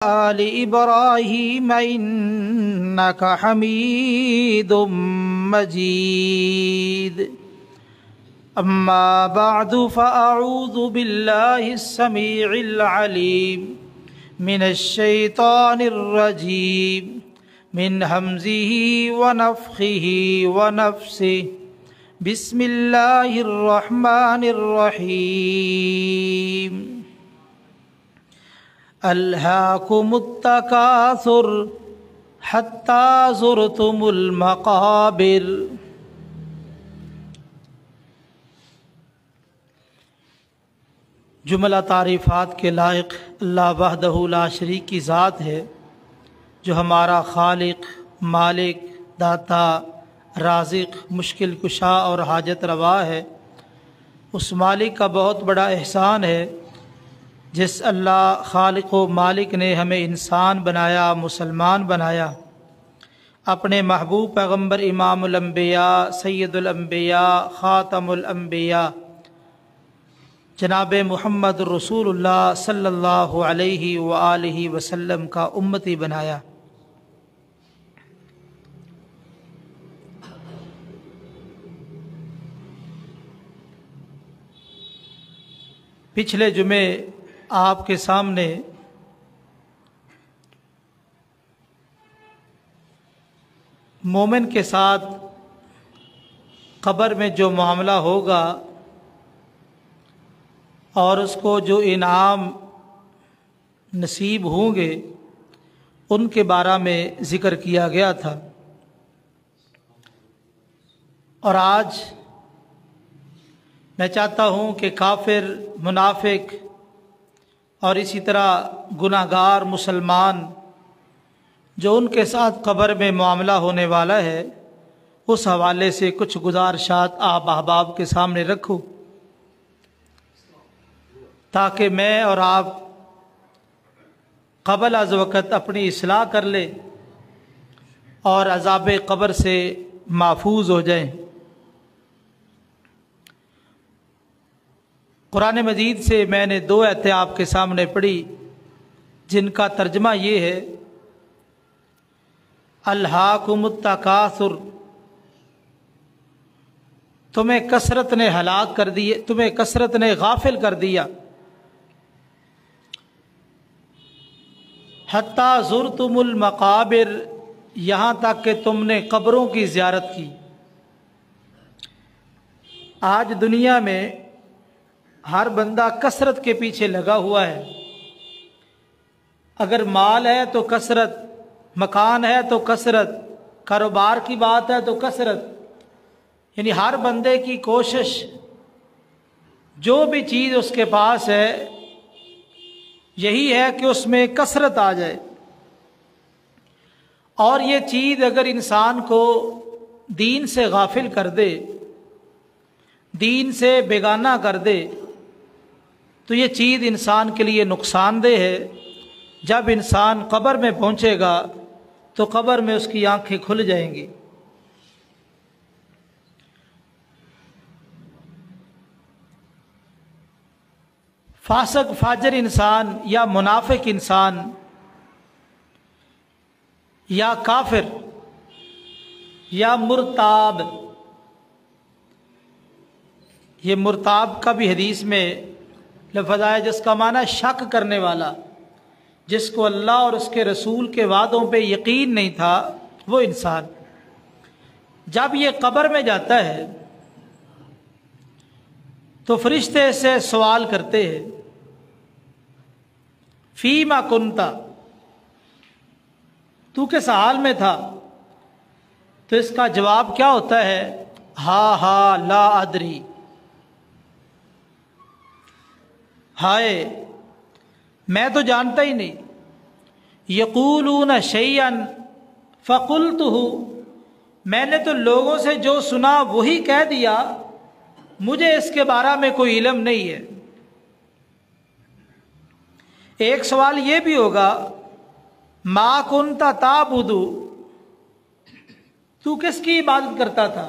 آل إبراهيم إنك حميد مجيد. أما بعد فأعوذ بالله السميع العليم من الشيطان الرجيم من همزه ونفخه ونفسه. بسم الله الرحمن الرحيم. ألهاكم التكاثر حتى زرتم المقابر. جملہ تعریفات کے لائق اللہ وحدہ لا شریک کی ذات ہے، جو ہمارا خالق، مالک، داتا، رازق، مشکل کشا اور حاجت روا ہے۔ اس مالک کا بہت بڑا احسان ہے جس اللہ خالق و مالک نے ہمیں انسان بنایا، مسلمان بنایا، اپنے محبوب پیغمبر امام الانبیاء، سید الانبیاء، خاتم الانبیاء جناب محمد رسول اللہ صلی اللہ علیہ وآلہ وسلم کا امتی بنایا۔ پچھلے جمعے آپ کے سامنے مومن کے ساتھ قبر میں جو معاملہ ہوگا اور اس کو جو انعام نصیب ہوں گے ان کے بارے میں ذکر کیا گیا تھا، اور آج میں چاہتا ہوں کہ کافر، منافق اور اسی طرح گناہگار مسلمان جو ان کے ساتھ قبر میں معاملہ ہونے والا ہے، اس حوالے سے کچھ گزارشات آپ احباب کے سامنے رکھوں تاکہ میں اور آپ قبل از وقت اپنی اصلاح کر لیں اور عذاب قبر سے محفوظ ہو جائیں۔ قرآن مجید سے میں نے دو آیتیں آپ کے سامنے پڑھی جن کا ترجمہ یہ ہے: الہاکم التکاثر، تمہیں کثرت نے ہلاک کر دیے، تمہیں کثرت نے غافل کر دیا، حتی زرتم المقابر، یہاں تک کہ تم نے قبروں کی زیارت کی۔ آج دنیا میں ہر بندہ کثرت کے پیچھے لگا ہوا ہے۔ اگر مال ہے تو کثرت، مکان ہے تو کثرت، کاروبار کی بات ہے تو کثرت، یعنی ہر بندے کی کوشش جو بھی چیز اس کے پاس ہے یہی ہے کہ اس میں کثرت آ جائے، اور یہ چیز اگر انسان کو دین سے غافل کر دے، دین سے بیگانہ کر دے، تو یہ چیز انسان کے لیے نقصان دہ ہے۔ جب انسان قبر میں پہنچے گا تو قبر میں اس کی آنکھیں کھل جائیں گی۔ فاسق فاجر انسان یا منافق انسان یا کافر یا مرتاب، یہ مرتاب کا بھی حدیث میں لفظ آیا جس کا معنی شک کرنے والا، جس کو اللہ اور اس کے رسول کے وعدوں پہ یقین نہیں تھا، وہ انسان جب یہ قبر میں جاتا ہے تو فرشتے سے سوال کرتے ہیں: فیما کنتا، تو کس حال میں تھا؟ تو اس کا جواب کیا ہوتا ہے؟ ہا ہا لا ادری، ہائے میں تو جانتا ہی نہیں۔ یقولون شیئا فقلتہ، میں نے تو لوگوں سے جو سنا وہی کہہ دیا، مجھے اس کے بارے میں کوئی علم نہیں ہے۔ ایک سوال یہ بھی ہوگا: ما کنت تعبد، تو کس کی عبادت کرتا تھا؟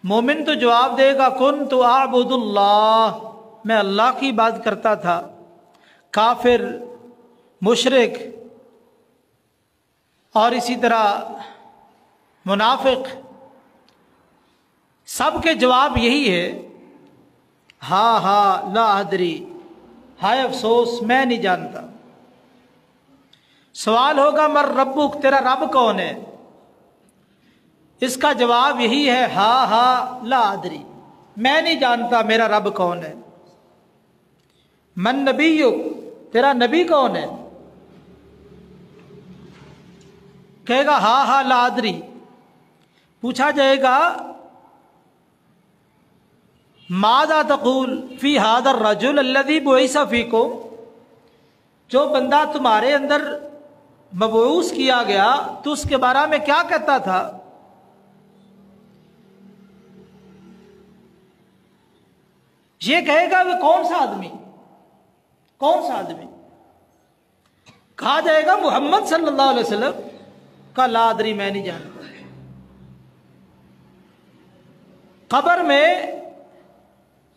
مومن تو جواب دے گا: کنت اعبد اللہ، میں اللہ کی بات کرتا تھا۔ کافر مشرک اور اسی طرح منافق، سب کے جواب یہی ہے، ہاں ہاں لا ادری، ہائے افسوس میں نہیں جانتا۔ سوال ہوگا مر ربک، تیرا رب کون ہے؟ اس کا جواب یہی ہے، ہاں ہاں لا ادری، میں نہیں جانتا میرا رب کون ہے۔ من نبیک، تیرا نبی کون ہے؟ کہے گا ہاں ہاں لا ادری۔ پوچھا جائے گا ماذا تقول فی ھذا الرجل الذی بعث فیکم، جو بندہ تمہارے اندر مبعوث کیا گیا تو اس کے بارے میں کیا کہتا تھا؟ یہ کہے گا وہ کون سا آدمی، کون سا آدمی؟ کہا جائے گا محمد صلی اللہ علیہ وسلم کا لا ادری، میں نہیں جانتا۔ قبر میں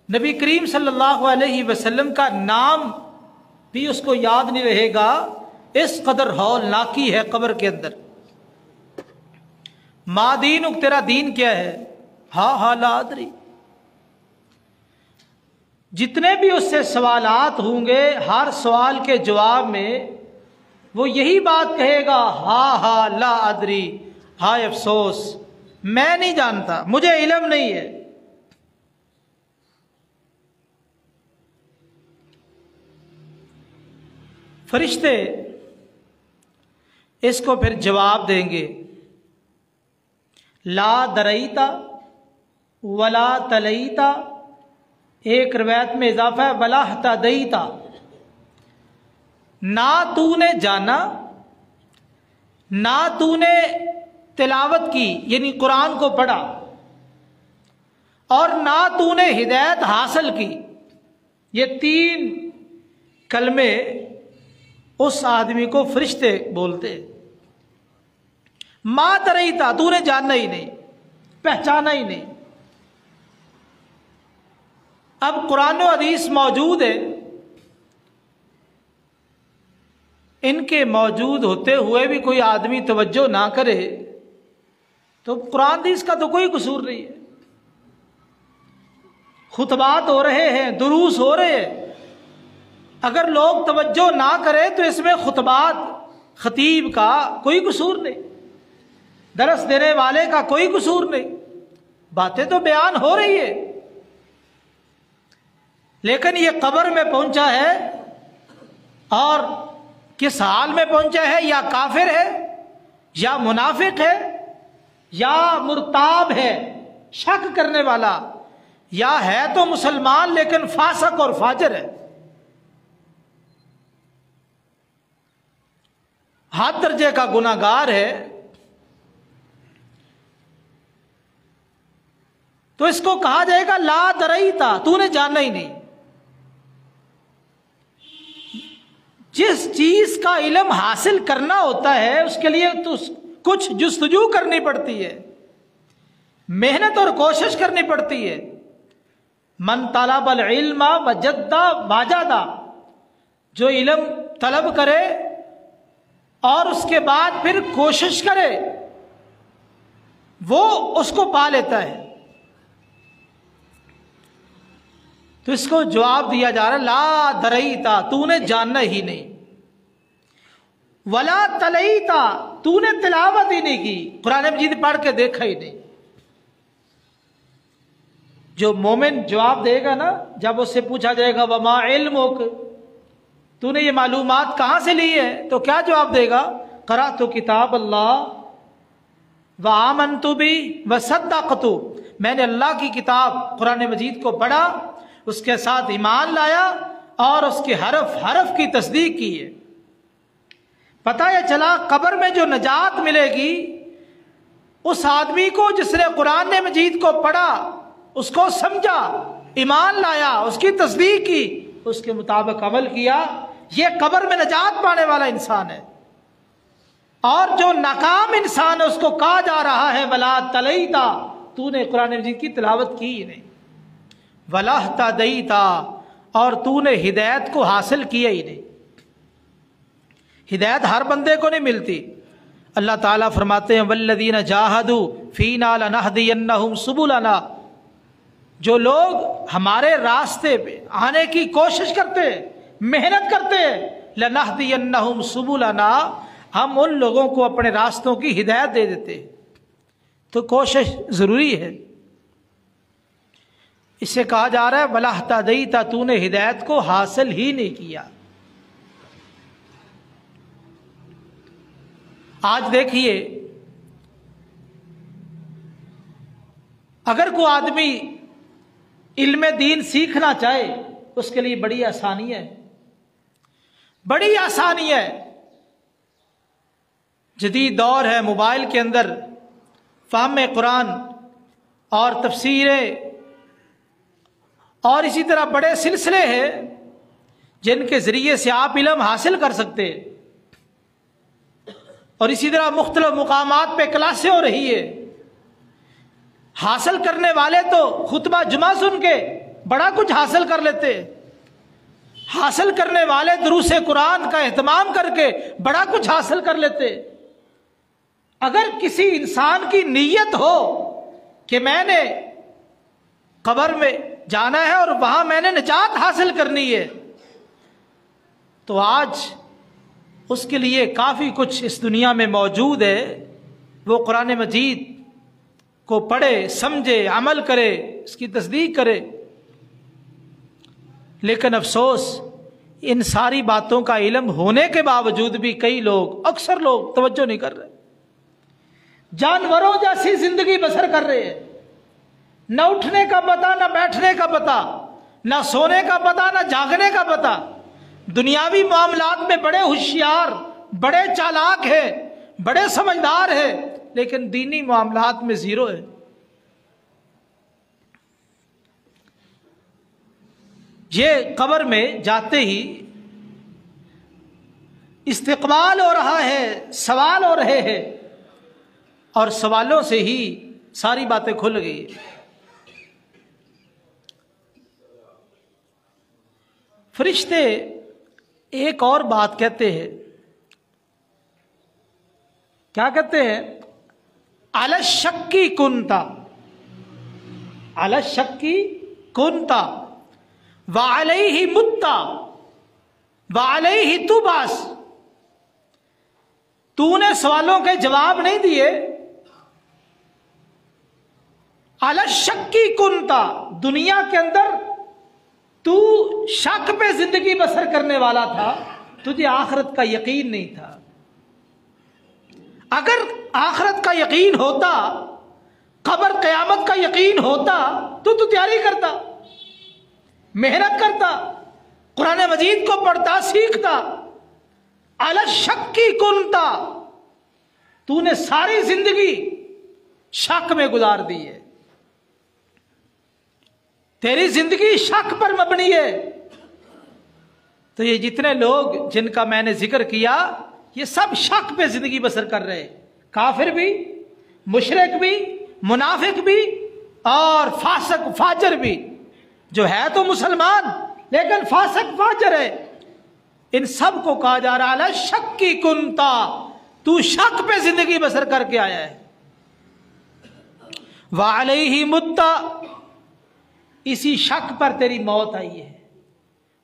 نبی کریم صلی اللہ علیہ وسلم کا نام بھی اس کو یاد نہیں رہے گا، اس قدر ہولناکی ہے قبر کے اندر۔ ما دینک، تیرا دین کیا ہے؟ ہاں ہاں لا ادری۔ جتنے بھی اس سے سوالات ہوں گے، ہر سوال کے جواب میں وہ یہی بات کہے گا، ہاں ہاں لا ادری، ہائے افسوس میں نہیں جانتا، مجھے علم نہیں ہے۔ فرشتے اس کو پھر جواب دیں گے، لا دریتا ولا تلیتا، ایک روایت میں اضافہ ہے ولا اہتدیتا، نہ تو نے جانا، نہ تو نے تلاوت کی یعنی قرآن کو پڑھا، اور نہ تو نے ہدایت حاصل کی۔ یہ تین کلمے اس آدمی کو فرشتے بولتے، ما دریتا، تو نے جاننا ہی نہیں، پہچانا ہی نہیں۔ اب قرآن و حدیث موجود ہے، ان کے موجود ہوتے ہوئے بھی کوئی آدمی توجہ نہ کرے تو قرآن حدیث کا تو کوئی قصور نہیں ہے۔ خطبات ہو رہے ہیں، دروس ہو رہے ہیں، اگر لوگ توجہ نہ کرے تو اس میں خطبات خطیب کا کوئی قصور نہیں، درس دینے والے کا کوئی قصور نہیں، باتیں تو بیان ہو رہی ہے۔ لیکن یہ قبر میں پہنچا ہے اور کس حال میں پہنچا ہے، یا کافر ہے یا منافق ہے یا مرتاب ہے شک کرنے والا، یا ہے تو مسلمان لیکن فاسق اور فاجر ہے، ہاتھ درجے کا گناہگار ہے، تو اس کو کہا جائے گا لا دریتا، تو نے جانا ہی نہیں۔ جس چیز کا علم حاصل کرنا ہوتا ہے اس کے لیے تو کچھ جستجو کرنی پڑتی ہے، محنت اور کوشش کرنی پڑتی ہے۔ من طلب العلم وجد واجد، جو علم طلب کرے اور اس کے بعد پھر کوشش کرے وہ اس کو پا لیتا ہے۔ تو اس کو جواب دیا جا رہا ہے لا دریتا، تو نے جاننا ہی نہیں، ولا تلیتا، تو نے تلاوت ہی نہیں کی، قرآن مجید پڑھ کے دیکھا ہی نہیں۔ جو مومن جواب دے گا نا، جب اس سے پوچھا جائے گا وما علمک، تو نے یہ معلومات کہاں سے لی ہے، تو کیا جواب دے گا؟ قرأت کتاب اللہ وآمنت بہ وصدقت، میں نے اللہ کی کتاب قرآن مجید کو پڑھا، اس کے ساتھ ایمان لایا اور اس کے حرف حرف کی تصدیق کی ہے۔ پتہ یہ چلا قبر میں جو نجات ملے گی اس آدمی کو جس نے قرآن مجید کو پڑھا، اس کو سمجھا، ایمان لایا، اس کی تصدیق کی، اس کے مطابق عمل کیا، یہ قبر میں نجات پانے والا انسان ہے۔ اور جو ناکام انسان ہے اس کو کہا جا رہا ہے ولا تلیتا، تو نے قرآن مجید کی تلاوت کی ہی نہیں، ولا اہتدیتا، اور تو نے ہدایت کو حاصل کیا ہی نہیں۔ ہدایت ہر بندے کو نہیں ملتی۔ اللہ تعالیٰ فرماتے ہیں والذین جاہدوا فینا لنہدینہم سبلنا، جو لوگ ہمارے راستے پہ آنے کی کوشش کرتے ہیں، محنت کرتے ہیں، لنہدینہم سبلنا، ہم ان لوگوں کو اپنے راستوں کی ہدایت دے دیتے ہیں۔ تو کوشش ضروری ہے۔ اس سے کہا جا رہا ہے وَلَا اهْتَدَيْتَ، تو نے ہدایت کو حاصل ہی نہیں کیا۔ آج دیکھیے، اگر کوئی آدمی علم دین سیکھنا چاہے اس کے لیے بڑی آسانی ہے، بڑی آسانی ہے۔ جدید دور ہے، موبائل کے اندر فہم قرآن اور تفسیریں اور اسی طرح بڑے سلسلے ہیں جن کے ذریعے سے آپ علم حاصل کر سکتے ہیں، اور اسی طرح مختلف مقامات پہ کلاسیں ہو رہی ہے۔ حاصل کرنے والے تو خطبہ جمعہ سن کے بڑا کچھ حاصل کر لیتے، حاصل کرنے والے دروس قرآن کا اہتمام کر کے بڑا کچھ حاصل کر لیتے۔ اگر کسی انسان کی نیت ہو کہ میں نے قبر میں جانا ہے اور وہاں میں نے نجات حاصل کرنی ہے، تو آج اس کے لیے کافی کچھ اس دنیا میں موجود ہے۔ وہ قرآن مجید کو پڑھے، سمجھے، عمل کرے، اس کی تصدیق کرے۔ لیکن افسوس، ان ساری باتوں کا علم ہونے کے باوجود بھی کئی لوگ، اکثر لوگ توجہ نہیں کر رہے، جانوروں جیسی زندگی بسر کر رہے ہیں۔ نہ اٹھنے کا پتہ، نہ بیٹھنے کا پتہ، نہ سونے کا پتہ، نہ جاگنے کا پتہ۔ دنیاوی معاملات میں بڑے ہوشیار، بڑے چالاک ہیں، بڑے سمجھدار ہیں، لیکن دینی معاملات میں زیرو ہے۔ یہ قبر میں جاتے ہی استقبال ہو رہا ہے، سوال ہو رہے ہیں، اور سوالوں سے ہی ساری باتیں کھل گئی۔ فرشتے ایک اور بات کہتے ہیں، کیا کہتے ہیں؟ علی الشک کنتا، علی الشک کنتا وعلیہ متا وعلیہ تبعث۔ تو نے سوالوں کے جواب نہیں دیے۔ علی الشک کنتا، دنیا کے اندر تو شک پہ زندگی بسر کرنے والا تھا، تجھے آخرت کا یقین نہیں تھا۔ اگر آخرت کا یقین ہوتا، قبر قیامت کا یقین ہوتا تو تیاری کرتا، محنت کرتا، قرآن مجید کو پڑھتا، سیکھتا۔ علی الشک کنتا، تو نے ساری زندگی شک میں گزار دی ہے، تیری زندگی شک پر مبنی ہے۔ تو یہ جتنے لوگ جن کا میں نے ذکر کیا، یہ سب شک پہ زندگی بسر کر رہے، کافر بھی، مشرک بھی، منافق بھی، اور فاسق فاجر بھی، جو ہے تو مسلمان لیکن فاسق فاجر ہے۔ ان سب کو کہا جا رہا ہے شک کی کنتا، تو شک پہ زندگی بسر کر کے آیا ہے۔ وعلیہ متا، اسی شک پر تیری موت آئی ہے۔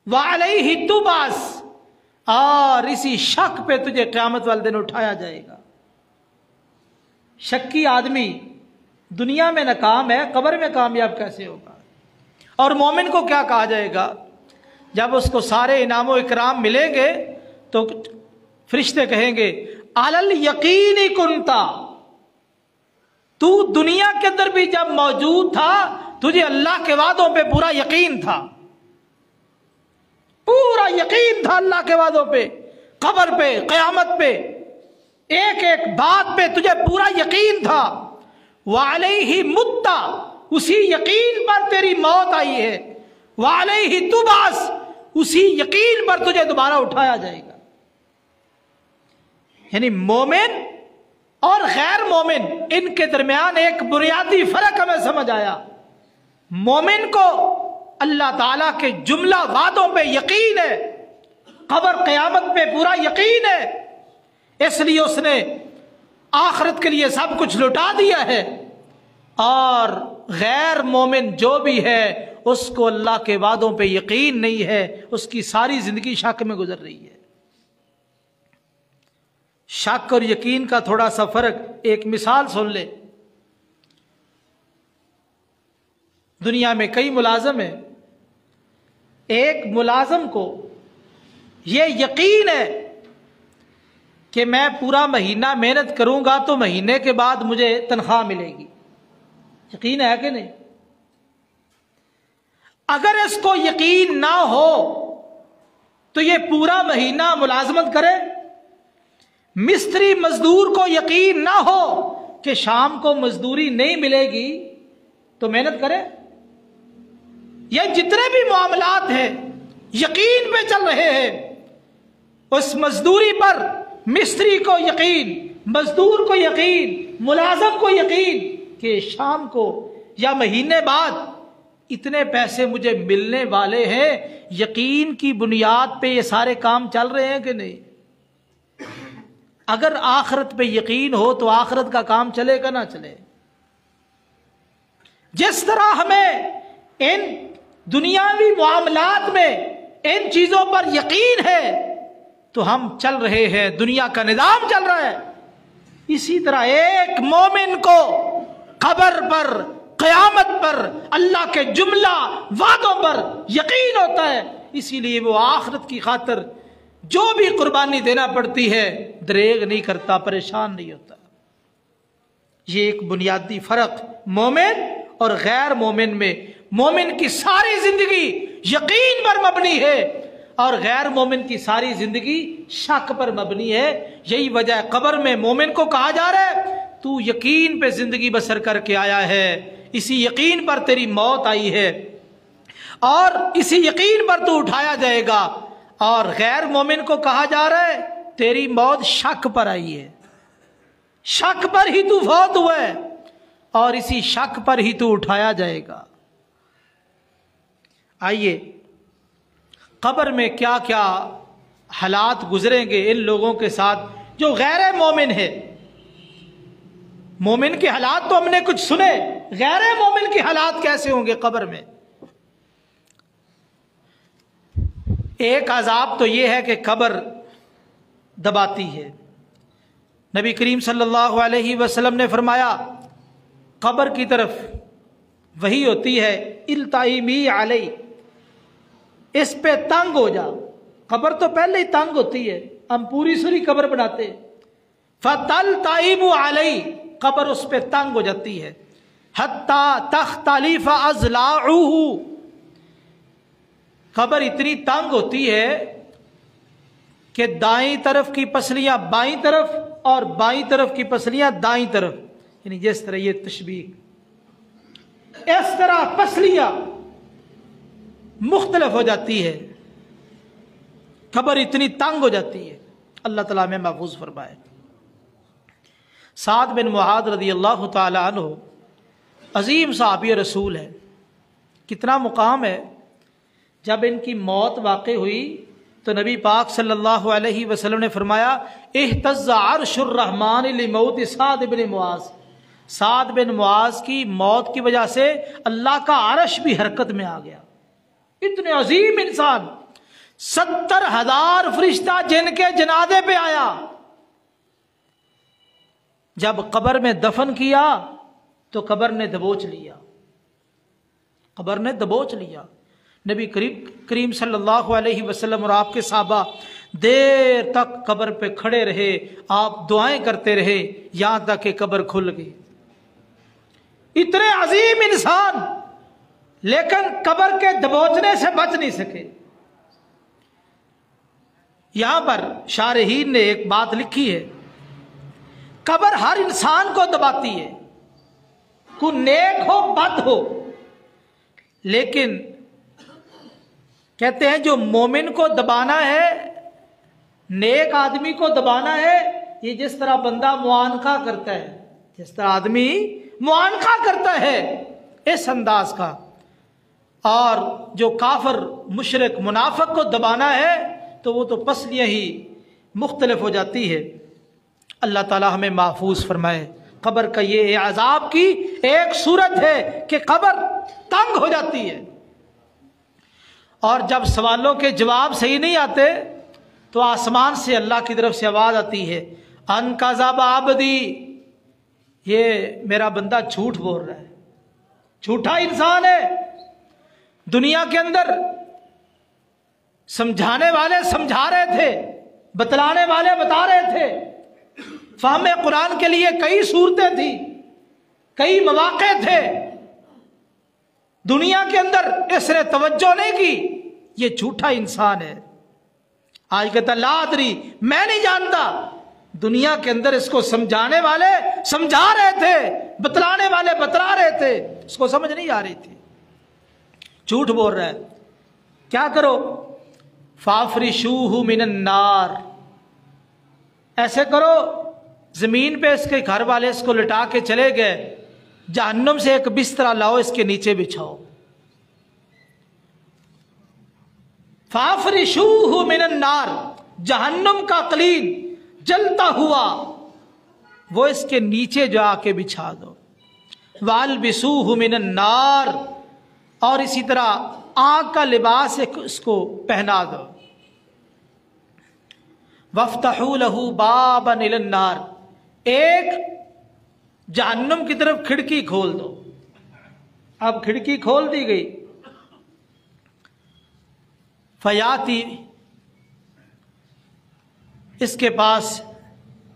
وعلیہ تبعث، اور اسی شک پہ تجھے قیامت والے دن اٹھایا جائے گا۔ شکی آدمی دنیا میں ناکام ہے، قبر میں کامیاب کیسے ہوگا؟ اور مومن کو کیا کہا جائے گا جب اس کو سارے انعام و اکرام ملیں گے؟ تو فرشتے کہیں گے علی الیقین کنتا، تو دنیا کے اندر بھی جب موجود تھا تجھے اللہ کے وعدوں پہ پورا یقین تھا، پورا یقین تھا اللہ کے وعدوں پہ، قبر پہ، قیامت پہ، ایک ایک بات پہ تجھے پورا یقین تھا۔ وعلیہ متا، اسی یقین پر تیری موت آئی ہے۔ وعلیہ تبعث، اسی یقین پر تجھے دوبارہ اٹھایا جائے گا۔ یعنی مومن اور غیر مومن، ان کے درمیان ایک بنیادی فرق ہمیں سمجھ آیا۔ مومن کو اللہ تعالیٰ کے جملہ وعدوں پہ یقین ہے، قبر قیامت پہ پورا یقین ہے، اس لیے اس نے آخرت کے لیے سب کچھ لٹا دیا ہے۔ اور غیر مومن جو بھی ہے اس کو اللہ کے وعدوں پہ یقین نہیں ہے، اس کی ساری زندگی شک میں گزر رہی ہے۔ شک اور یقین کا تھوڑا سا فرق، ایک مثال سن لے۔ دنیا میں کئی ملازم ہیں، ایک ملازم کو یہ یقین ہے کہ میں پورا مہینہ محنت کروں گا تو مہینے کے بعد مجھے تنخواہ ملے گی، یقین ہے کہ نہیں؟ اگر اس کو یقین نہ ہو تو یہ پورا مہینہ ملازمت کرے؟ مستری مزدور کو یقین نہ ہو کہ شام کو مزدوری نہیں ملے گی تو محنت کرے؟ یہ جتنے بھی معاملات ہیں یقین پہ چل رہے ہیں، اس مزدوری پر مستری کو یقین، مزدور کو یقین، ملازم کو یقین کہ شام کو یا مہینے بعد اتنے پیسے مجھے ملنے والے ہیں۔ یقین کی بنیاد پہ یہ سارے کام چل رہے ہیں کہ نہیں؟ اگر آخرت پہ یقین ہو تو آخرت کا کام چلے گا نہ چلے؟ جس طرح ہمیں ان دنیاوی معاملات میں ان چیزوں پر یقین ہے تو ہم چل رہے ہیں، دنیا کا نظام چل رہا ہے۔ اسی طرح ایک مومن کو قبر پر، قیامت پر، اللہ کے جملہ وعدوں پر یقین ہوتا ہے، اسی لیے وہ آخرت کی خاطر جو بھی قربانی دینا پڑتی ہے دریغ نہیں کرتا، پریشان نہیں ہوتا۔ یہ ایک بنیادی فرق مومن اور غیر مومن میں۔ مومن کی ساری زندگی یقین پر مبنی ہے اور غیر مومن کی ساری زندگی شک پر مبنی ہے۔ یہی وجہ ہے قبر میں مومن کو کہا جا رہا ہے تو یقین پہ زندگی بسر کر کے آیا ہے، اسی یقین پر تیری موت آئی ہے اور اسی یقین پر تو اٹھایا جائے گا۔ اور غیر مومن کو کہا جا رہا ہے تیری موت شک پر آئی ہے، شک پر ہی تو فوت ہوا ہے اور اسی شک پر ہی تو اٹھایا جائے گا۔ آئیے قبر میں کیا کیا حالات گزریں گے ان لوگوں کے ساتھ جو غیر مومن ہے۔ مومن کے حالات تو ہم نے کچھ سنے، غیر مومن کے حالات کیسے ہوں گے قبر میں؟ ایک عذاب تو یہ ہے کہ قبر دباتی ہے۔ نبی کریم صلی اللہ علیہ وسلم نے فرمایا قبر کی طرف وحی ہوتی ہے التئیمی علی، اس پہ تنگ ہو جا۔ قبر تو پہلے ہی تنگ ہوتی ہے، ہم پوری سوری قبر بناتے، فتلتئیم علی، قبر اس پہ تنگ ہو جاتی ہے، حتی تختلف اضلاعہ، قبر اتنی تنگ ہوتی ہے کہ دائیں طرف کی پسلیاں بائیں طرف اور بائیں طرف کی پسلیاں دائیں طرف، یعنی جس طرح یہ تشبیہ، اس طرح پسلیاں مختلف ہو جاتی ہے، قبر اتنی تنگ ہو جاتی ہے۔ اللہ تعالیٰ میں محفوظ فرمائے۔ سعد بن معاذ رضی اللہ تعالی عنہ عظیم صحابی رسول ہے، کتنا مقام ہے۔ جب ان کی موت واقع ہوئی تو نبی پاک صلی اللہ علیہ وسلم نے فرمایا اہتز عرش الرحمن لموت سعد بن معاذ، سعد بن معاذ کی موت کی وجہ سے اللہ کا عرش بھی حرکت میں آ گیا۔ اتنے عظیم انسان، 70,000 فرشتہ جن کے جنازے پہ آیا، جب قبر میں دفن کیا تو قبر نے دبوچ لیا، قبر نے دبوچ لیا۔ نبی کریم صلی اللہ علیہ وسلم اور آپ کے صحابہ دیر تک قبر پہ کھڑے رہے، آپ دعائیں کرتے رہے یہاں تک کہ قبر کھل گئی۔ اتنے عظیم انسان لیکن قبر کے دبوچنے سے بچ نہیں سکے۔ یہاں پر شارحین نے ایک بات لکھی ہے، قبر ہر انسان کو دباتی ہے، کوئی نیک ہو بد ہو، لیکن کہتے ہیں جو مومن کو دبانا ہے، نیک آدمی کو دبانا ہے، یہ جس طرح بندہ معانقہ کرتا ہے، جس طرح آدمی معانقہ کرتا ہے اس انداز کا، اور جو کافر مشرک منافق کو دبانا ہے تو وہ تو پسلیاں ہی مختلف ہو جاتی ہے۔ اللہ تعالی ہمیں محفوظ فرمائے۔ قبر کا یہ عذاب کی ایک صورت ہے کہ قبر تنگ ہو جاتی ہے، اور جب سوالوں کے جواب صحیح نہیں آتے تو آسمان سے اللہ کی طرف سے آواز آتی ہے، ان کذب عبدی، یہ میرا بندہ جھوٹ بول رہا ہے، جھوٹا انسان ہے۔ دنیا کے اندر سمجھانے والے سمجھا رہے تھے، بتلانے والے بتا رہے تھے، فہم قرآن کے لیے کئی صورتیں تھیں، کئی مواقع تھے، دنیا کے اندر اس نے توجہ نہیں کی، یہ جھوٹا انسان ہے۔ آج کہتا لا ادری، میں نہیں جانتا۔ دنیا کے اندر اس کو سمجھانے والے سمجھا رہے تھے، بتلانے والے بتلا رہے تھے، اس کو سمجھ نہیں آ رہی تھی، جھوٹ بول رہا ہے۔ کیا کرو؟ فافرشوہ من النار، ایسے کرو، زمین پہ اس کے گھر والے اس کو لٹا کے چلے گئے، جہنم سے ایک بستر لاؤ، اس کے نیچے بچھاؤ۔ فافرشوہ من النار، جہنم کا قلیل جلتا ہوا وہ اس کے نیچے جا کے بچھا دو۔ والبسوہ من النار، اور اسی طرح آگ کا لباس اس کو پہنا دو۔ وَافْتَحُوا لَهُ بَابًا إِلَى النَّارِ، ایک جہنم کی طرف کھڑکی کھول دو۔ اب کھڑکی کھول دی گئی، فیاتی، اس کے پاس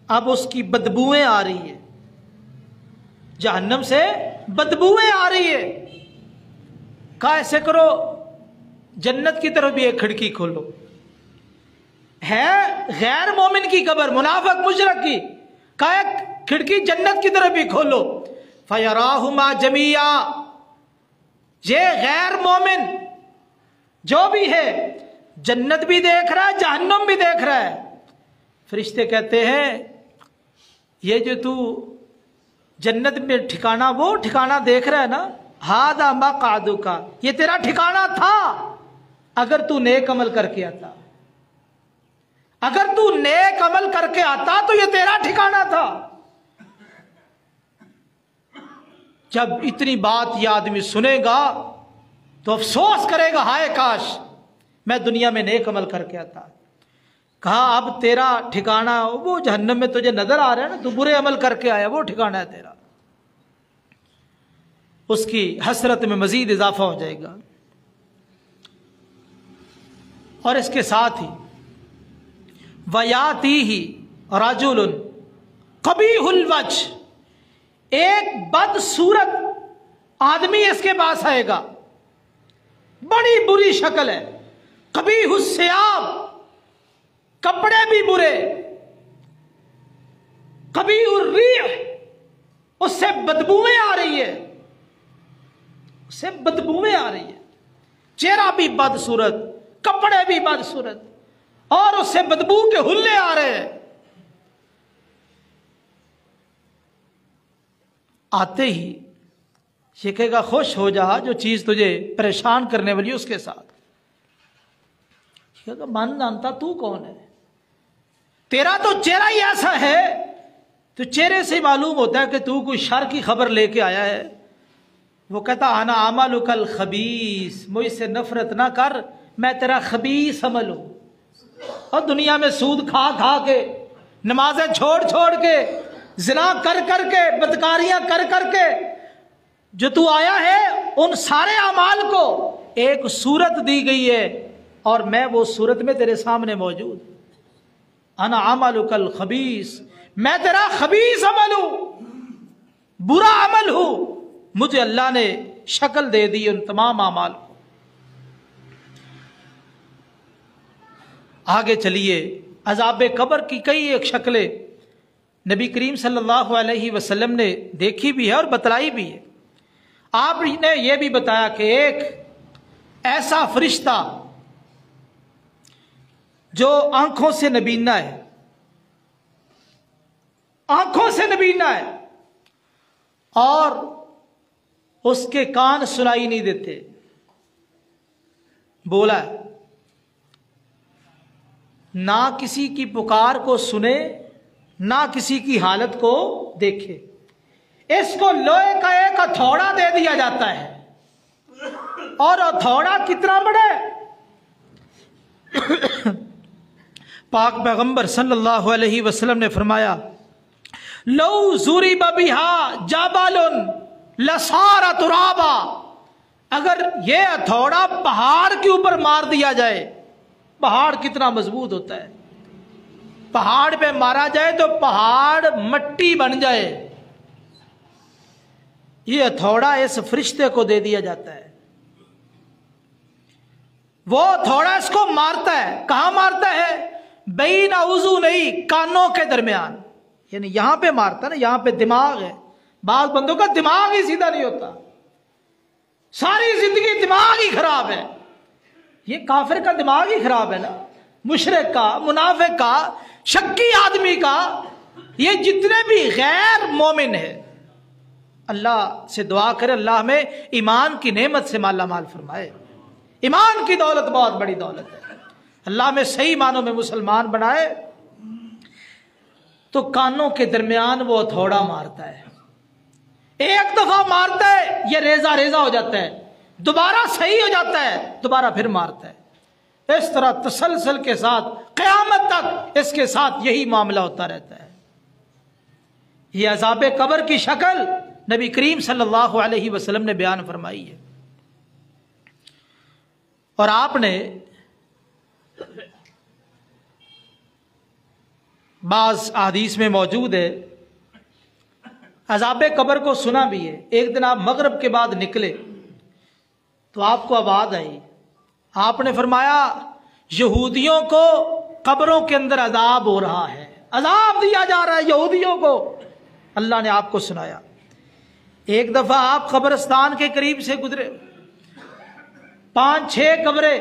اب اس کی بدبوئیں آ رہی ہے، جہنم سے بدبوئیں آ رہی ہے۔ کہا ایسے کرو، جنت کی طرف بھی ایک کھڑکی کھولو۔ ہے غیر مومن کی قبر، منافق مشرک کی، کہا ایک کھڑکی جنت کی طرف بھی کھولو۔ فَيَرَاهُمَا جَمِيعًا، یہ غیر مومن جو بھی ہے جنت بھی دیکھ رہا ہے، جہنم بھی دیکھ رہا ہے۔ فرشتے کہتے ہیں یہ جو تو جنت میں ٹھکانہ، وہ ٹھکانہ دیکھ رہا ہے نا، ہذا مقعدک، یہ تیرا ٹھکانہ تھا اگر تو نیک عمل کر کے آتا، اگر تو نیک عمل کر کے آتا تو یہ تیرا ٹھکانہ تھا۔ جب اتنی بات یہ آدمی سنے گا تو افسوس کرے گا، ہائے کاش میں دنیا میں نیک عمل کر کے آتا۔ کہا اب تیرا ٹھکانہ وہ جہنم میں تجھے نظر آ رہا ہے نا، تو برے عمل کر کے آیا، وہ ٹھکانہ ہے تیرا۔ اس کی حسرت میں مزید اضافہ ہو جائے گا۔ اور اس کے ساتھ ہی وَيَأْتِيهِ رَجُلٌ قَبِيحُ الْوَجْهِ، ایک بدصورت آدمی اس کے پاس آئے گا، بڑی بری شکل ہے، قبیح الثیاب، کپڑے بھی برے، قبیح الریح، اس سے بدبوئیں آ رہی ہے، اس سے بدبوئیں آ رہی ہے، چہرہ بھی بدصورت، کپڑے بھی بدصورت، اور اس سے بدبو کے ہلے آ رہے ہیں۔ آتے ہی یہ کہے گا خوش ہو جا، جو چیز تجھے پریشان کرنے والی اس کے ساتھ۔ یہ کہے گا من جانتا تو کون ہے، تیرا تو چہرہ ہی ایسا ہے، تو چہرے سے معلوم ہوتا ہے کہ تو کوئی شر کی خبر لے کے آیا ہے۔ وہ کہتا انا عملک الخبیث، مجھ سے نفرت نہ کر، میں تیرا خبیث عمل ہوں، اور دنیا میں سود کھا کھا کے، نمازیں چھوڑ چھوڑ کے، زنا کر کر کے، بدکاریاں کر کر کے جو تو آیا ہے، ان سارے اعمال کو ایک صورت دی گئی ہے، اور میں وہ صورت میں تیرے سامنے موجود۔ انا عملک الخبیث، میں تیرا خبیث عمل ہوں، برا عمل ہوں، مجھے اللہ نے شکل دے دی ان تمام اعمال کو۔ آگے چلیے، عذاب قبر کی کئی ایک شکلیں نبی کریم صلی اللہ علیہ وسلم نے دیکھی بھی ہے اور بتلائی بھی ہے۔ آپ نے یہ بھی بتایا کہ ایک ایسا فرشتہ جو آنکھوں سے نبینا ہے، آنکھوں سے نبینا ہے، اور اس کے کان سنائی نہیں دیتے، بولا ہے نہ کسی کی پکار کو سنے نہ کسی کی حالت کو دیکھے. اس کو لوہے کا ایک ہتھوڑا دے دیا جاتا ہے، اور ہتھوڑا کتنا بڑے. پاک پیغمبر صلی اللہ علیہ وسلم نے فرمایا لو ضرب بها جبل لصار ترابا، اگر یہ ہتھوڑا پہاڑ کے اوپر مار دیا جائے، پہاڑ کتنا مضبوط ہوتا ہے، پہاڑ پہ مارا جائے تو پہاڑ مٹی بن جائے. یہ ہتھوڑا اس فرشتے کو دے دیا جاتا ہے. وہ ہتھوڑا اس کو مارتا ہے. کہاں مارتا ہے؟ بین اذنئی، کانوں کے درمیان. یعنی یہاں پہ مارتا ہے نا، یہاں پہ دماغ ہے. بعض بندوں کا دماغ ہی سیدھا نہیں ہوتا، ساری زندگی دماغ ہی خراب ہے. یہ کافر کا دماغ ہی خراب ہے نا، مشرک کا، منافق کا، شکی آدمی کا. یہ جتنے بھی غیر مومن ہے، اللہ سے دعا کرے اللہ ہمیں ایمان کی نعمت سے مالا مال فرمائے. ایمان کی دولت بہت بڑی دولت ہے. اللہ میں صحیح معنوں میں مسلمان بنائے. تو کانوں کے درمیان وہ ہتھوڑا مارتا ہے. ایک دفعہ مارتا ہے، یہ ریزہ ریزہ ہو جاتا ہے، دوبارہ صحیح ہو جاتا ہے، دوبارہ پھر مارتا ہے. اس طرح تسلسل کے ساتھ قیامت تک اس کے ساتھ یہی معاملہ ہوتا رہتا ہے. یہ عذاب قبر کی شکل نبی کریم صلی اللہ علیہ وسلم نے بیان فرمائی ہے. اور آپ نے بعض احادیث میں موجود ہے، عذاب قبر کو سنا بھی ہے. ایک دن آپ مغرب کے بعد نکلے تو آپ کو آواز آئی. آپ نے فرمایا یہودیوں کو قبروں کے اندر عذاب ہو رہا ہے، عذاب دیا جا رہا ہے یہودیوں کو. اللہ نے آپ کو سنایا. ایک دفعہ آپ قبرستان کے قریب سے گزرے، 5-6 قبریں،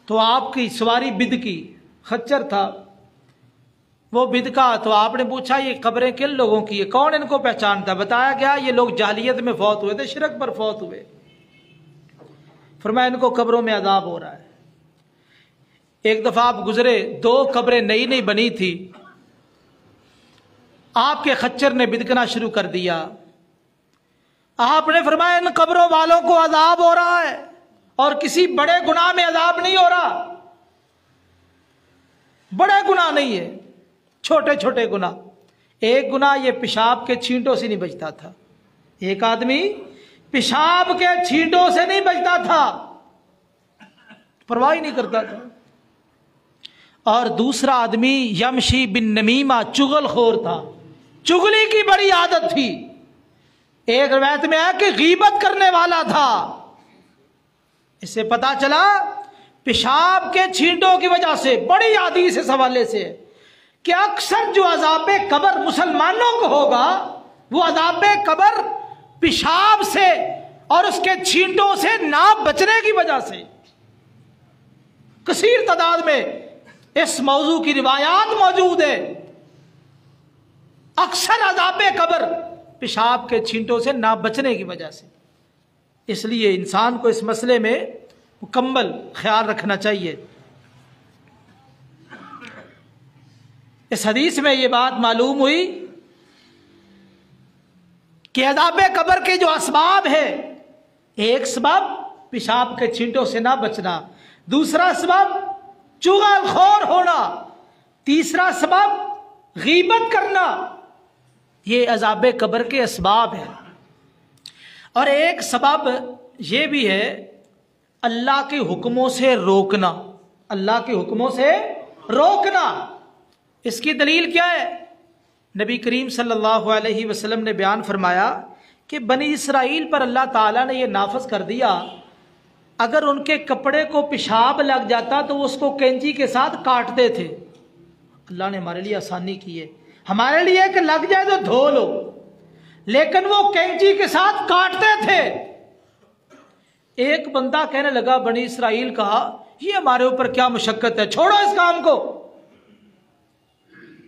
تو آپ کی سواری بد کی، خچر تھا وہ بد کا. تو آپ نے پوچھا یہ قبریں کن لوگوں کی ہے، کون ان کو پہچانتا؟ بتایا گیا یہ لوگ جاہلیت میں فوت ہوئے تھے، شرک پر فوت ہوئے. فرمایا ان کو قبروں میں عذاب ہو رہا ہے. ایک دفعہ آپ گزرے، 2 قبریں نئی نئی بنی تھی، آپ کے خچر نے بدکنا شروع کر دیا. آپ نے فرمایا ان قبروں والوں کو عذاب ہو رہا ہے، اور کسی بڑے گناہ میں عذاب نہیں ہو رہا. بڑے گناہ نہیں ہے، چھوٹے چھوٹے گناہ. ایک گناہ یہ پیشاب کے چھینٹوں سے نہیں بچتا تھا، ایک آدمی پیشاب کے چھینٹوں سے نہیں بچتا تھا، پرواہ نہیں کرتا تھا. اور دوسرا آدمی یمشی بن نمیمہ، چغل خور تھا، چغلی کی بڑی عادت تھی. ایک روایت میں ہے کہ غیبت کرنے والا تھا. اس سے پتا چلا پیشاب کے چھینٹوں کی وجہ سے، بڑی حدیث اس حوالے سے کہ اکثر جو عذاب قبر مسلمانوں کو ہوگا وہ عذاب قبر پیشاب سے اور اس کے چھینٹوں سے نہ بچنے کی وجہ سے. کثیر تعداد میں اس موضوع کی روایات موجود ہے. اکثر عذاب قبر پیشاب کے چھینٹوں سے نہ بچنے کی وجہ سے. اس لیے انسان کو اس مسئلے میں مکمل خیال رکھنا چاہیے. اس حدیث میں یہ بات معلوم ہوئی کہ عذاب قبر کے جو اسباب ہے، ایک سبب پیشاب کے چھینٹوں سے نہ بچنا، دوسرا سبب چغل خور ہونا، تیسرا سبب غیبت کرنا. یہ عذاب قبر کے اسباب ہیں. اور ایک سبب یہ بھی ہے اللہ کے حکموں سے روکنا، اللہ کے حکموں سے روکنا. اس کی دلیل کیا ہے؟ نبی کریم صلی اللہ علیہ وسلم نے بیان فرمایا کہ بنی اسرائیل پر اللہ تعالیٰ نے یہ نافذ کر دیا، اگر ان کے کپڑے کو پیشاب لگ جاتا تو وہ اس کو کینچی کے ساتھ کاٹتے تھے. اللہ نے ہمارے لیے آسانی کی ہے، ہمارے لیے کہ لگ جائے تو دھو لو، لیکن وہ کینچی کے ساتھ کاٹتے تھے. ایک بندہ کہنے لگا بنی اسرائیل کا، یہ ہمارے اوپر کیا مشقت ہے، چھوڑو اس کام کو،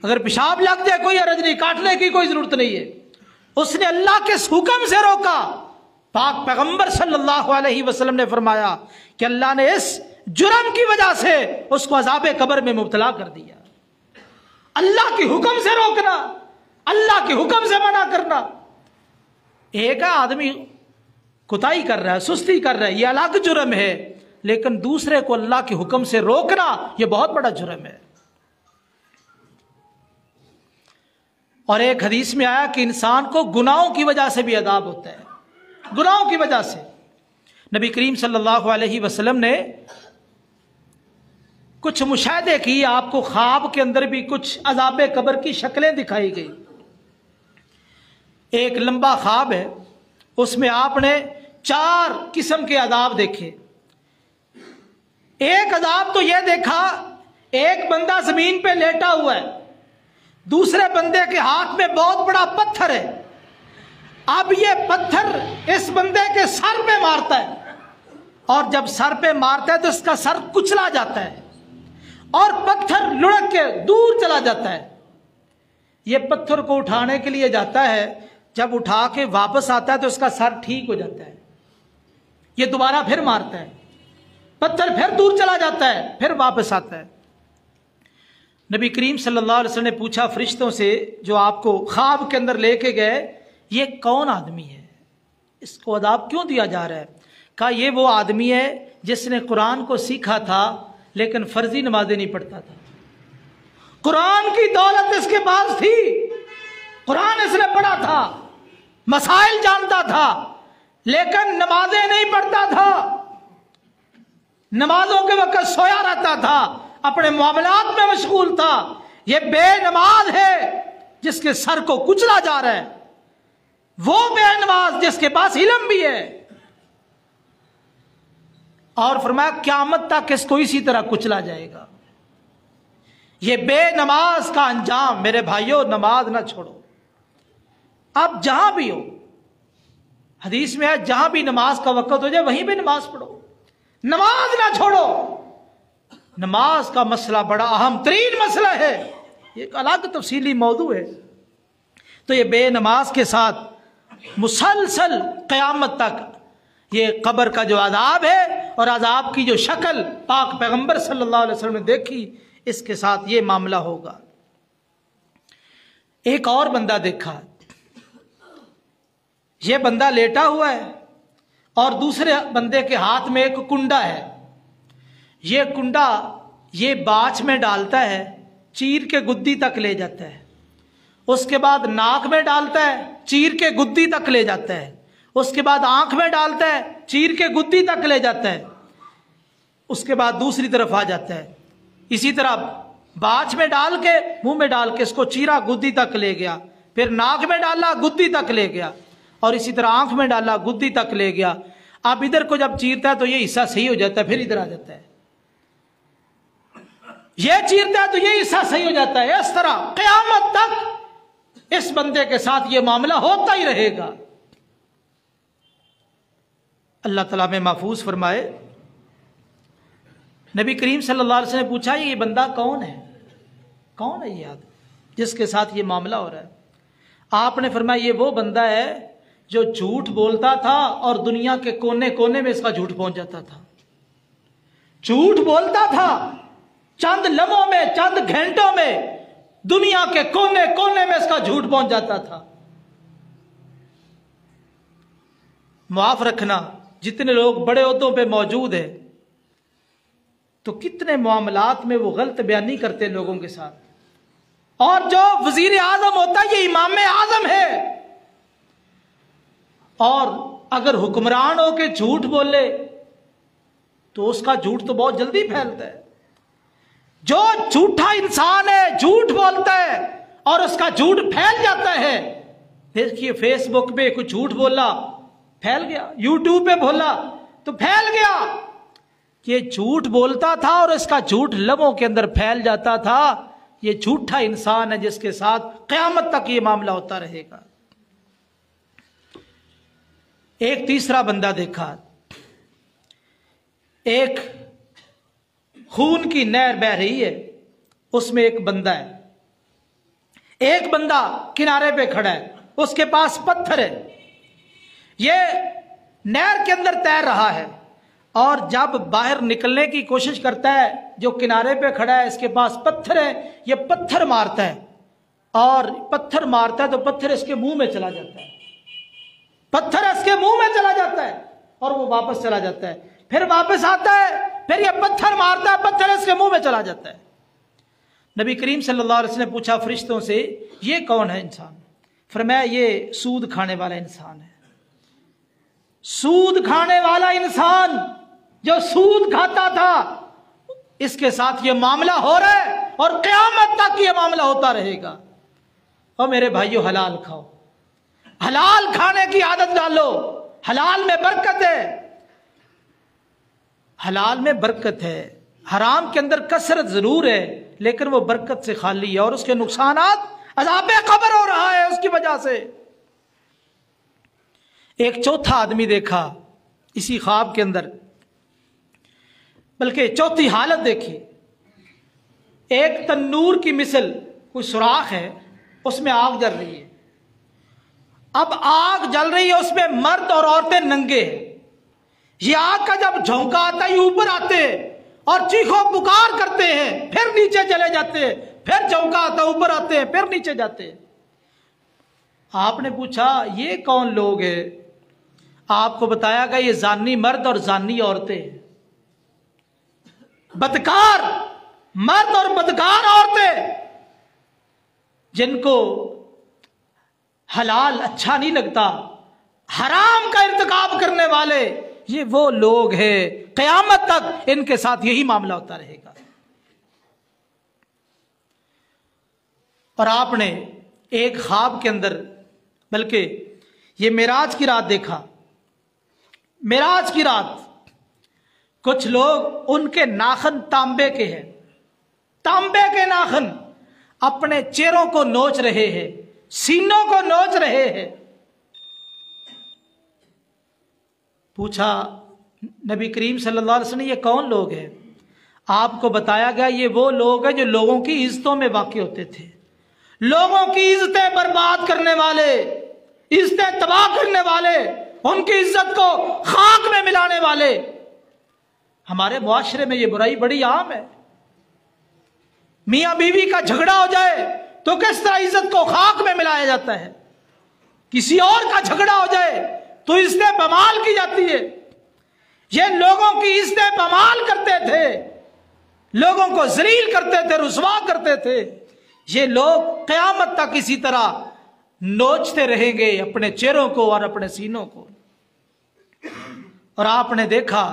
اگر پیشاب لگ جائے کوئی حرج نہیں، کاٹنے کی کوئی ضرورت نہیں ہے. اس نے اللہ کے حکم سے روکا. پاک پیغمبر صلی اللہ علیہ وسلم نے فرمایا کہ اللہ نے اس جرم کی وجہ سے اس کو عذاب قبر میں مبتلا کر دیا۔ اللہ کے حکم سے روکنا، اللہ کے حکم سے منع کرنا۔ ایک آدمی کوتاہی کر رہا ہے، سستی کر رہا ہے، یہ الگ جرم ہے، لیکن دوسرے کو اللہ کے حکم سے روکنا یہ بہت بڑا جرم ہے۔ اور ایک حدیث میں آیا کہ انسان کو گناہوں کی وجہ سے بھی عذاب ہوتا ہے، گناہوں کی وجہ سے۔ نبی کریم صلی اللہ علیہ وسلم نے کچھ مشاہدے کی، آپ کو خواب کے اندر بھی کچھ عذاب قبر کی شکلیں دکھائی گئی۔ ایک لمبا خواب ہے، اس میں آپ نے 4 قسم کے عذاب دیکھے۔ ایک عذاب تو یہ دیکھا، ایک بندہ زمین پہ لیٹا ہوا ہے، دوسرے بندے کے ہاتھ میں بہت بڑا پتھر ہے، اب یہ پتھر اس بندے کے سر پہ مارتا ہے، اور جب سر پہ مارتا ہے تو اس کا سر کچلا جاتا ہے اور پتھر لڑک کے دور چلا جاتا ہے۔ یہ پتھر کو اٹھانے کے لیے جاتا ہے، جب اٹھا کے واپس آتا ہے تو اس کا سر ٹھیک ہو جاتا ہے۔ یہ دوبارہ پھر مارتا ہے، پتھر پھر دور چلا جاتا ہے، پھر واپس آتا ہے۔ نبی کریم صلی اللہ علیہ وسلم نے پوچھا فرشتوں سے جو آپ کو خواب کے اندر لے کے گئے، یہ کون آدمی ہے، اس کو عذاب کیوں دیا جا رہا ہے؟ کہا یہ وہ آدمی ہے جس نے قرآن کو سیکھا تھا لیکن فرضی نمازیں نہیں پڑھتا تھا۔ قرآن کی دولت اس کے پاس تھی، قرآن اس نے پڑھا تھا، مسائل جانتا تھا، لیکن نمازیں نہیں پڑھتا تھا، نمازوں کے وقت سویا رہتا تھا، اپنے معاملات میں مشغول تھا۔ یہ بے نماز ہے جس کے سر کو کچلا جا رہا ہے، وہ بے نماز جس کے پاس علم بھی ہے۔ اور فرمایا قیامت تک اس کو اسی طرح کچلا جائے گا۔ یہ بے نماز کا انجام، میرے بھائیوں، نماز نہ چھوڑو۔ اب جہاں بھی ہو، حدیث میں ہے جہاں بھی نماز کا وقت ہو جائے وہیں بھی نماز پڑھو، نماز نہ چھوڑو۔ نماز کا مسئلہ بڑا اہم ترین مسئلہ ہے، یہ ایک الگ تفصیلی موضوع ہے۔ تو یہ بے نماز کے ساتھ مسلسل قیامت تک یہ قبر کا جو عذاب ہے اور عذاب کی جو شکل پاک پیغمبر صلی اللہ علیہ وسلم نے دیکھی، اس کے ساتھ یہ معاملہ ہوگا۔ ایک اور بندہ دیکھا، یہ بندہ لیٹا ہوا ہے اور دوسرے بندے کے ہاتھ میں ایک کنڈا ہے، یہ کنڈا یہ باچھ میں ڈالتا ہے، چیر کے گدی تک لے جاتا ہے، اس کے بعد ناک میں ڈالتا ہے، چیر کے گدی تک لے جاتا ہے، اس کے بعد آنکھ میں ڈالتا ہے، چیر کے گدی تک لے جاتا ہے، اس کے بعد دوسری طرف آ جاتا ہے، اسی طرح باچھ میں ڈال کے منہ میں ڈال کے اس کو چیرا، گدی تک لے گیا، پھر ناک میں ڈالا، گدی تک لے گیا، اور اسی طرح آنکھ میں ڈالا، گدی تک لے گیا۔ اب ادھر کو جب چیرتا ہے تو یہ حصہ صحیح ہو جاتا ہے، پھر ادھر آ جاتا ہے، یہ چیرتا ہے تو یہ حصہ صحیح ہو جاتا ہے۔ اس طرح قیامت تک اس بندے کے ساتھ یہ معاملہ ہوتا ہی رہے گا۔ اللہ تعالیٰ میں محفوظ فرمائے۔ نبی کریم صلی اللہ علیہ وسلم نے پوچھا یہ بندہ کون ہے، کون ہے یہ آدمی جس کے ساتھ یہ معاملہ ہو رہا ہے؟ آپ نے فرمایا یہ وہ بندہ ہے جو جھوٹ بولتا تھا اور دنیا کے کونے کونے میں اس کا جھوٹ پہنچ جاتا تھا، جھوٹ بولتا تھا، چند لمحوں میں، چند گھنٹوں میں دنیا کے کونے کونے میں اس کا جھوٹ پہنچ جاتا تھا۔ معاف رکھنا، جتنے لوگ بڑے عہدوں پہ موجود ہیں تو کتنے معاملات میں وہ غلط بیانی کرتے لوگوں کے ساتھ، اور جو وزیر اعظم ہوتا ہے یہ امام اعظم ہے، اور اگر حکمران ہو کے جھوٹ بولے تو اس کا جھوٹ تو بہت جلدی پھیلتا ہے۔ جو جھوٹا انسان ہے، جھوٹ بولتا ہے اور اس کا جھوٹ پھیل جاتا ہے۔ دیکھیے فیس بک پہ کچھ جھوٹ بولا، پھیل گیا، یوٹیوب پہ بولا تو پھیل گیا۔ یہ جھوٹ بولتا تھا اور اس کا جھوٹ لبوں کے اندر پھیل جاتا تھا، یہ جھوٹا انسان ہے جس کے ساتھ قیامت تک یہ معاملہ ہوتا رہے گا۔ ایک تیسرا بندہ دیکھا، ایک خون کی نہر بہ رہی ہے، اس میں ایک بندہ ہے، ایک بندہ کنارے پہ کھڑا ہے، اس کے پاس پتھر ہے، یہ نہر کے اندر تیر رہا ہے، اور جب باہر نکلنے کی کوشش کرتا ہے، جو کنارے پہ کھڑا ہے اس کے پاس پتھر ہے، یہ پتھر مارتا ہے، اور پتھر مارتا ہے تو پتھر اس کے منہ میں چلا جاتا ہے، پتھر اس کے منہ میں چلا جاتا ہے اور وہ واپس چلا جاتا ہے، پھر واپس آتا ہے، پھر یہ پتھر مارتا ہے، پتھر اس کے منہ میں چلا جاتا ہے۔ نبی کریم صلی اللہ علیہ وسلم نے پوچھا فرشتوں سے یہ کون ہے انسان؟ فرمایا یہ سود کھانے والا انسان ہے، سود کھانے والا انسان جو سود کھاتا تھا، اس کے ساتھ یہ معاملہ ہو رہا ہے اور قیامت تک یہ معاملہ ہوتا رہے گا۔ اور میرے بھائیو، حلال کھاؤ، حلال کھانے کی عادت ڈالو، حلال میں برکت ہے، حلال میں برکت ہے، حرام کے اندر کثرت ضرور ہے لیکن وہ برکت سے خالی ہے، اور اس کے نقصانات عذاب قبر ہو رہا ہے اس کی وجہ سے۔ ایک چوتھا آدمی دیکھا اسی خواب کے اندر، بلکہ چوتھی حالت دیکھی، ایک تنور کی مثل کوئی سوراخ ہے، اس میں آگ جل رہی ہے، اب آگ جل رہی ہے، اس میں مرد اور عورتیں ننگے ہیں، یہ آگ کا جب جھونکا آتا ہے یہ اوپر آتے ہیں اور چیخو پکار کرتے ہیں، پھر نیچے چلے جاتے ہیں، پھر جھونکا آتا ہے اوپر آتے ہیں، پھر نیچے جاتے ہیں۔ آپ نے پوچھا یہ کون لوگ ہیں؟ آپ کو بتایا گیا یہ زانی مرد اور زانی عورتیں ہیں، بدکار مرد اور بدکار عورتیں، جن کو حلال اچھا نہیں لگتا، حرام کا ارتکاب کرنے والے، یہ وہ لوگ ہیں، قیامت تک ان کے ساتھ یہی معاملہ ہوتا رہے گا۔ اور آپ نے ایک خواب کے اندر، بلکہ یہ معراج کی رات دیکھا، معراج کی رات کچھ لوگ ان کے ناخن تانبے کے ہیں، تانبے کے ناخن اپنے چہروں کو نوچ رہے ہیں، سینوں کو نوچ رہے ہیں۔ پوچھا نبی کریم صلی اللہ علیہ وسلم نے یہ کون لوگ ہیں؟ آپ کو بتایا گیا یہ وہ لوگ ہیں جو لوگوں کی عزتوں میں واقع ہوتے تھے، لوگوں کی عزتیں برباد کرنے والے، عزتیں تباہ کرنے والے، ان کی عزت کو خاک میں ملانے والے۔ ہمارے معاشرے میں یہ برائی بڑی عام ہے، میاں بیوی کا جھگڑا ہو جائے تو کس طرح عزت کو خاک میں ملایا جاتا ہے، کسی اور کا جھگڑا ہو جائے تو عزتیں پامال کی جاتی ہے۔ یہ لوگوں کی عزتیں پامال کرتے تھے، لوگوں کو ذلیل کرتے تھے، رسوا کرتے تھے۔ یہ لوگ قیامت تک اسی طرح نوچتے رہیں گے اپنے چہروں کو اور اپنے سینوں کو۔ اور آپ نے دیکھا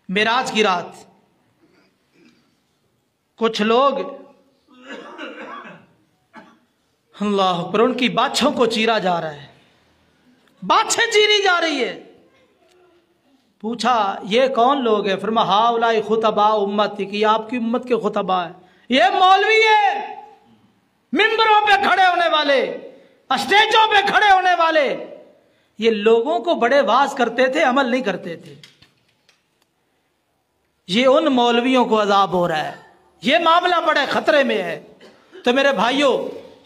معراج کی رات کچھ لوگ اللہ پر ان کی باچھوں کو چیرا جا رہا ہے، باچھیں چیری جا رہی ہے۔ پوچھا یہ کون لوگ ہیں؟ فرمایا ہؤلاء خطباء امتی، کہ آپ کی امت کے خطباء ہیں، یہ مولوی ہیں، ممبروں پہ کھڑے ہونے والے، اسٹیجوں پہ کھڑے ہونے والے، یہ لوگوں کو بڑے واز کرتے تھے، عمل نہیں کرتے تھے۔ یہ ان مولویوں کو عذاب ہو رہا ہے، یہ معاملہ بڑے خطرے میں ہے۔ تو میرے بھائیوں،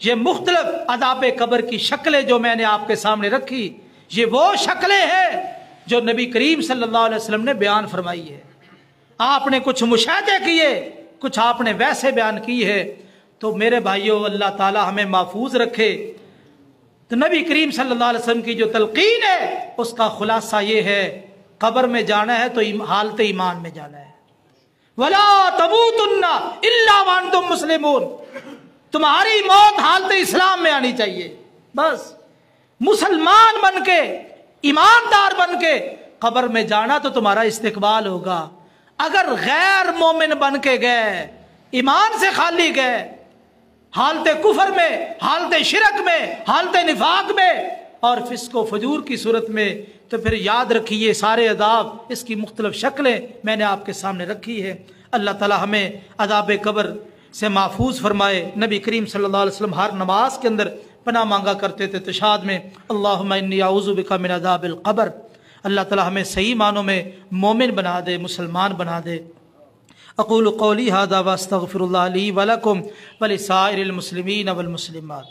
یہ مختلف عذاب قبر کی شکلیں جو میں نے آپ کے سامنے رکھی، یہ وہ شکلیں ہیں جو نبی کریم صلی اللہ علیہ وسلم نے بیان فرمائی ہے۔ آپ نے کچھ مشاہدے کیے، کچھ آپ نے ویسے بیان کی ہے۔ تو میرے بھائیوں، اللہ تعالی ہمیں محفوظ رکھے۔ تو نبی کریم صلی اللہ علیہ وسلم کی جو تلقین ہے اس کا خلاصہ یہ ہے، قبر میں جانا ہے تو حالت ایمان میں جانا ہے۔ وَلَا تَمُوتُنَّ إِلَّا وَأَنْتُمْ مُسْلِمُونَ، تمہاری موت حالت اسلام میں آنی چاہیے۔ بس مسلمان بن کے، ایماندار بن کے قبر میں جانا تو تمہارا استقبال ہوگا۔ اگر غیر مومن بن کے گئے، ایمان سے خالی گئے، حالت کفر میں، حالت شرک میں، حالت نفاق میں اور فسق و فجور کی صورت میں، تو پھر یاد رکھیے سارے عذاب، اس کی مختلف شکلیں میں نے آپ کے سامنے رکھی ہے۔ اللہ تعالی ہمیں عذاب قبر سے محفوظ فرمائے۔ نبی کریم صلی اللہ علیہ وسلم ہر نماز کے اندر پناہ مانگا کرتے تھے تشہد میں، اللہم انی اعوذ بک من عذاب القبر۔ اللہ تعالی ہمیں صحیح معنوں میں مومن بنا دے، مسلمان بنا دے۔ اقول قولی ھذا واستغفر اللہ لی ولکم ولسائر المسلمین والمسلمات۔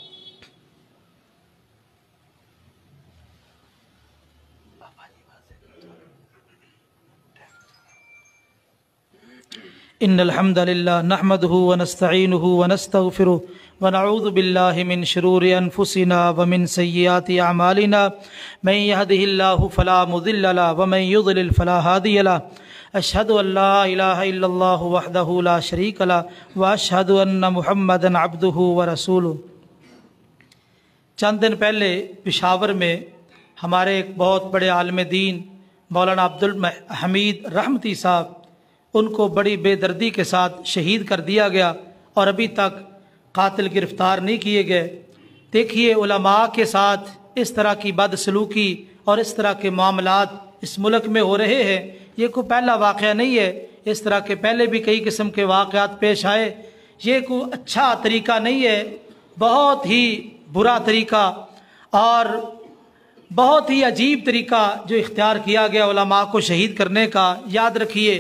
إن الحمد لله نحمده ونستعينه ونستغفره ونعوذ بالله من شرور أنفسنا ومن سيئات أعمالنا من يهده الله فلا مضل له ومن يضلل فلا هادي له أشهد أن لا إله إلا الله وحده لا شريك له وأشهد أن محمدا عبده ورسوله۔ چند دن پہلے پشاور میں ہمارے ایک بہت بڑے عالم دین مولانا عبدالحمید رحمتی صاحب، ان کو بڑی بے دردی کے ساتھ شہید کر دیا گیا اور ابھی تک قاتل گرفتار نہیں کیے گئے۔ دیکھیے علماء کے ساتھ اس طرح کی بدسلوکی اور اس طرح کے معاملات اس ملک میں ہو رہے ہیں، یہ کوئی پہلا واقعہ نہیں ہے، اس طرح کے پہلے بھی کئی قسم کے واقعات پیش آئے۔ یہ کوئی اچھا طریقہ نہیں ہے، بہت ہی برا طریقہ اور بہت ہی عجیب طریقہ جو اختیار کیا گیا علماء کو شہید کرنے کا۔ یاد رکھیے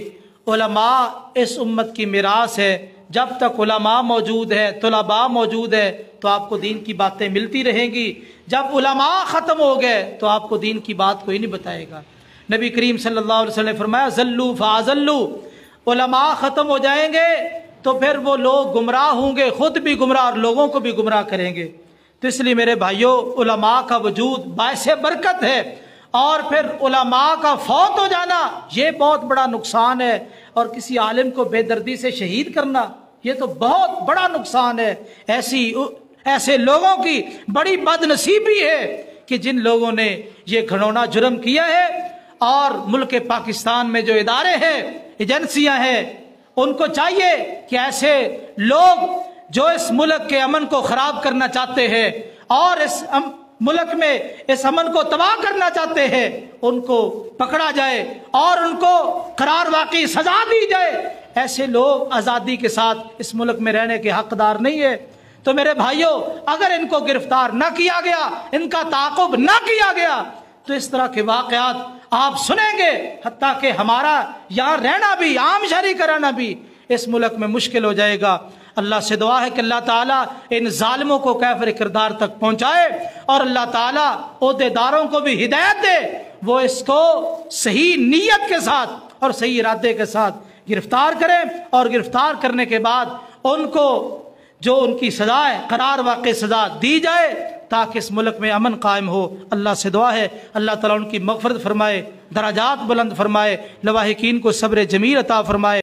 علماء اس امت کی میراث ہے، جب تک علماء موجود ہے، طلباء موجود ہے تو آپ کو دین کی باتیں ملتی رہیں گی۔ جب علماء ختم ہو گئے تو آپ کو دین کی بات کوئی نہیں بتائے گا۔ نبی کریم صلی اللہ علیہ وسلم نے فرمایا ذلوا فاضلوا، علماء ختم ہو جائیں گے تو پھر وہ لوگ گمراہ ہوں گے، خود بھی گمراہ اور لوگوں کو بھی گمراہ کریں گے۔ تو اس لیے میرے بھائیوں، علماء کا وجود باعث برکت ہے، اور پھر علماء کا فوت ہو جانا یہ بہت بڑا نقصان ہے، اور کسی عالم کو بے دردی سے شہید کرنا یہ تو بہت بڑا نقصان ہے۔ ایسے لوگوں کی بڑی بد نصیبی ہے کہ جن لوگوں نے یہ گھنونا جرم کیا ہے، اور ملک پاکستان میں جو ادارے ہیں، ایجنسیاں ہیں، ان کو چاہیے کہ ایسے لوگ جو اس ملک کے امن کو خراب کرنا چاہتے ہیں اور اس ملک میں اس امن کو تباہ کرنا چاہتے ہیں، ان کو پکڑا جائے اور ان کو قرار واقعی سزا دی جائے۔ ایسے لوگ آزادی کے ساتھ اس ملک میں رہنے کے حقدار نہیں ہے۔ تو میرے بھائیوں، اگر ان کو گرفتار نہ کیا گیا، ان کا تعاقب نہ کیا گیا، تو اس طرح کے واقعات آپ سنیں گے، حتیٰ کہ ہمارا یہاں رہنا بھی، عام شہری کا رہنا بھی اس ملک میں مشکل ہو جائے گا۔ اللہ سے دعا ہے کہ اللہ تعالیٰ ان ظالموں کو کیفر کردار تک پہنچائے، اور اللہ تعالیٰ عہدیداروں کو بھی ہدایت دے، وہ اس کو صحیح نیت کے ساتھ اور صحیح ارادے کے ساتھ گرفتار کریں، اور گرفتار کرنے کے بعد ان کو جو ان کی سزا ہے قرار واقع سزا دی جائے، تاکہ اس ملک میں امن قائم ہو۔ اللہ سے دعا ہے اللہ تعالیٰ ان کی مغفرت فرمائے، درجات بلند فرمائے، لواحقین کو صبر جمیل عطا فرمائے۔